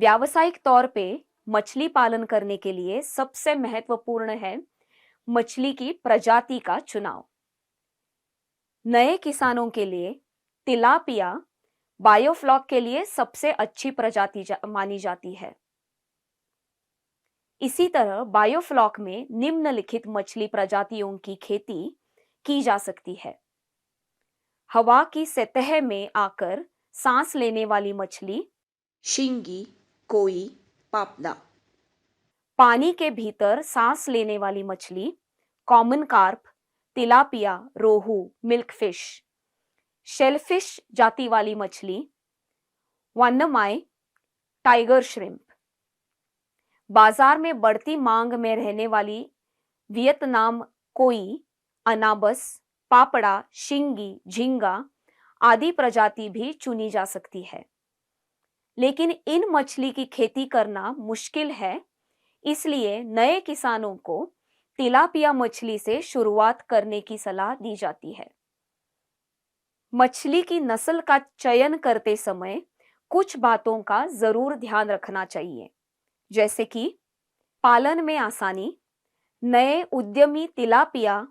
व्यावसायिक तौर पे मछली पालन करने के लिए सबसे महत्वपूर्ण है मछली की प्रजाति का चुनाव। नए किसानों के लिए तिलापिया बायोफ्लॉक के लिए सबसे अच्छी प्रजाति मानी जाती है। इसी तरह बायोफ्लॉक में निम्नलिखित मछली प्रजातियों की खेती की जा सकती है। हवा की सतह में आकर सांस लेने वाली मछली, शिंगी, कोई, पापदा। पानी के भीतर सांस लेने वाली मछली, कॉमन कार्प, तिलापिया, रोहू, मिल्कफिश, शेलफिश जाति वाली मछली, वान्नमाई, टाइगर श्रिम्प। बाजार में बढ़ती मांग में रहने वाली वियतनाम कोई, अनाबस, पापड़ा, शिंगी, झींगा आदि प्रजाति भी चुनी जा सकती है। लेकिन इन मछली की खेती करना मुश्किल है, इसलिए नए किसानों को तिलापिया मछली से शुरुआत करने की सलाह दी जाती है। मछली की नस्ल का चयन करते समय कुछ बातों का जरूर ध्यान रखना चाहिए, जैसे कि पालन में आसानी, नए उद्यमी तिलापिया,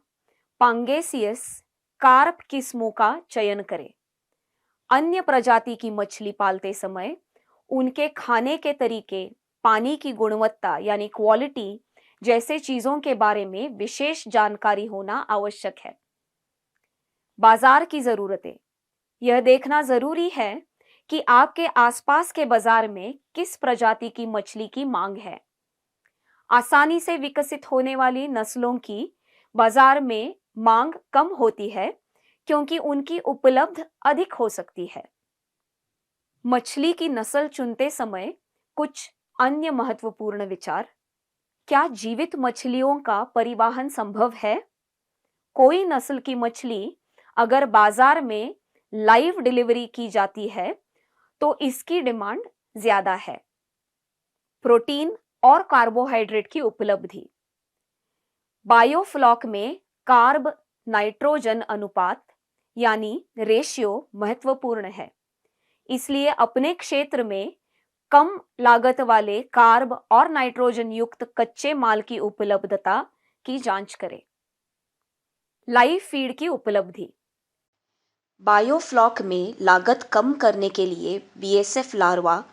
पांगेसियस, कार्प किस्मों का चयन करें। अन्य प्रजाति की मछली पालते समय उनके खाने के तरीके, पानी की गुणवत्ता यानी क्वालिटी जैसे चीजों के बारे में विशेष जानकारी होना आवश्यक है। बाजार की जरूरतें, यह देखना जरूरी है कि आपके आसपास के बाजार में किस प्रजाति की मछली की मांग है। आसानी से विकसित होने वाली नस्लों की बाजार में मांग कम होती है क्योंकि उनकी उपलब्ध अधिक हो सकती है। मछली की नस्ल चुनते समय कुछ अन्य महत्वपूर्ण विचार: क्या जीवित मछलियों का परिवहन संभव है? कोई नस्ल की मछली अगर बाजार में लाइव डिलीवरी की जाती है तो इसकी डिमांड ज्यादा है। प्रोटीन और कार्बोहाइड्रेट की उपलब्धि, बायोफ्लॉक में कार्ब नाइट्रोजन अनुपात यानी रेशियो महत्वपूर्ण है, इसलिए अपने क्षेत्र में कम लागत वाले कार्ब और नाइट्रोजन युक्त कच्चे माल की उपलब्धता की जांच करें। लाइव फीड की उपलब्धि, बायोफ्लॉक में लागत कम करने के लिए बीएसएफ लार्वा,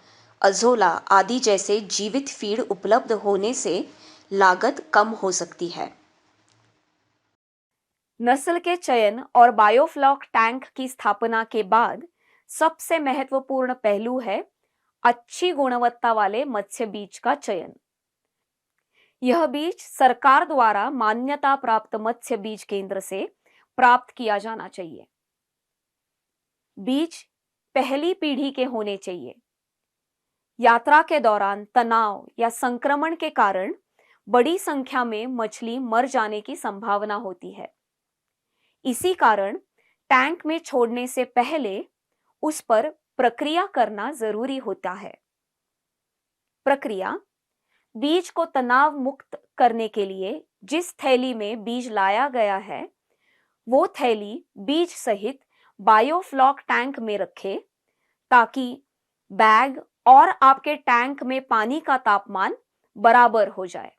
अज़ोला आदि जैसे जीवित फीड उपलब्ध होने से लागत कम हो सकती है। नस्ल के चयन और बायोफ्लॉक टैंक की स्थापना के बाद सबसे महत्वपूर्ण पहलू है अच्छी गुणवत्ता वाले मत्स्य बीज का चयन। यह बीज सरकार द्वारा मान्यता प्राप्त मत्स्य बीज केंद्र से प्राप्त किया जाना चाहिए। बीज पहली पीढ़ी के होने चाहिए। यात्रा के दौरान तनाव या संक्रमण के कारण बड़ी संख्या में मछली मर जाने की संभावना होती है। इसी कारण टैंक में छोड़ने से पहले उस पर प्रक्रिया करना जरूरी होता है। प्रक्रिया: बीज को तनाव मुक्त करने के लिए जिस थैली में बीज लाया गया है वो थैली बीज सहित बायोफ्लॉक टैंक में रखें ताकि बैग और आपके टैंक में पानी का तापमान बराबर हो जाए।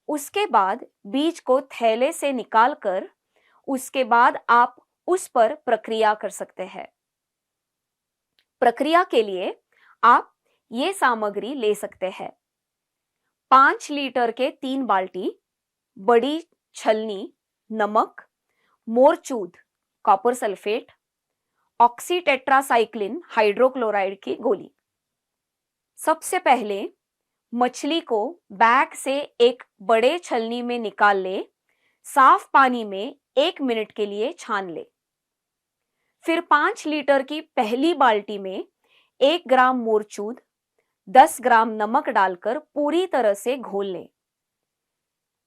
उसके बाद बीज को थैले से निकालकर उसके बाद आप उस पर प्रक्रिया कर सकते हैं। प्रक्रिया के लिए आप ये सामग्री ले सकते हैं: 5 लीटर के 3 बाल्टी, बड़ी छलनी, नमक, मोरचूद, कॉपर सल्फेट, ऑक्सीटेट्रासाइक्लिन हाइड्रोक्लोराइड की गोली। सबसे पहले मछली को बैग से एक बड़े छलनी में निकाल ले, साफ पानी में 1 मिनट के लिए छान ले। फिर 5 लीटर की पहली बाल्टी में 1 ग्राम मोरचूद, 10 ग्राम नमक डालकर पूरी तरह से घोल लें।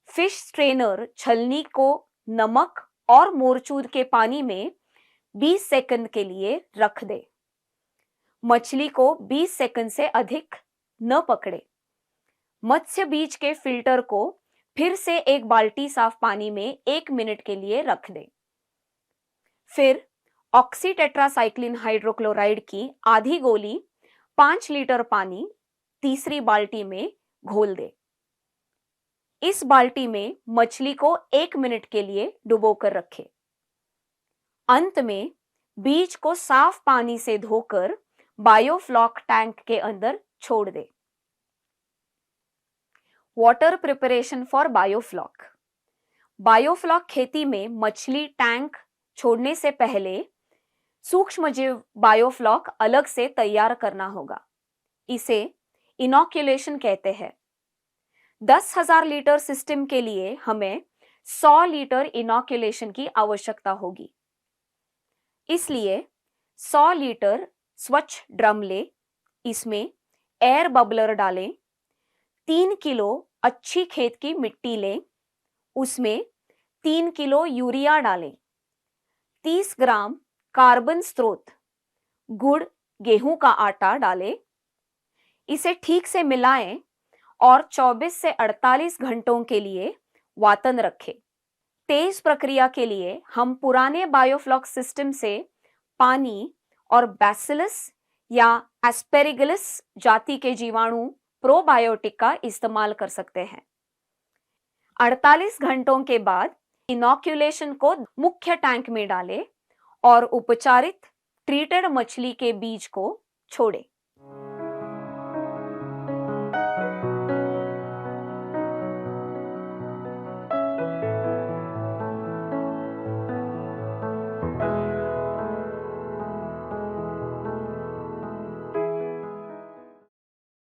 फिश स्ट्रेनर छलनी को नमक और मोरचूद के पानी में 20 सेकंड के लिए रख दे। मछली को 20 सेकंड से अधिक न पकड़े। मत्स्य बीज के फिल्टर को फिर से एक बाल्टी साफ पानी में 1 मिनट के लिए रख दें। फिर ऑक्सीटेट्रासाइक्लिन हाइड्रोक्लोराइड की आधी गोली 5 लीटर पानी तीसरी बाल्टी में घोल दे। इस बाल्टी में मछली को 1 मिनट के लिए डुबोकर रखें। अंत में बीज को साफ पानी से धोकर बायोफ्लॉक टैंक के अंदर छोड़ दे। Water preparation for biofloc. Biofloc खेती में मछली टैंक छोड़ने से पहले सूक्ष्मजीव बायोफ्लॉक अलग से तैयार करना होगा। इसे इनोक्यूलेशन कहते हैं। 10,000 लीटर सिस्टम के लिए हमें 100 लीटर इनोक्यूलेशन की आवश्यकता होगी। इसलिए 100 लीटर स्वच्छ ड्रम ले, इसमें एयर बबलर डालें, 3 किलो अच्छी खेत की मिट्टी लें, उसमें 3 किलो यूरिया डालें, 30 ग्राम कार्बन स्रोत गुड़ गेहूं का आटा डालें, इसे ठीक से मिलाएं और 24 से 48 घंटों के लिए वातन रखें। तेज प्रक्रिया के लिए हम पुराने बायोफ्लॉक सिस्टम से पानी और बैसिलस या एस्पेरिगलस जाति के जीवाणु प्रोबायोटिक का इस्तेमाल कर सकते हैं। 48 घंटों के बाद इनोक्यूलेशन को मुख्य टैंक में डालें और उपचारित ट्रीटेड मछली के बीज को छोड़ें।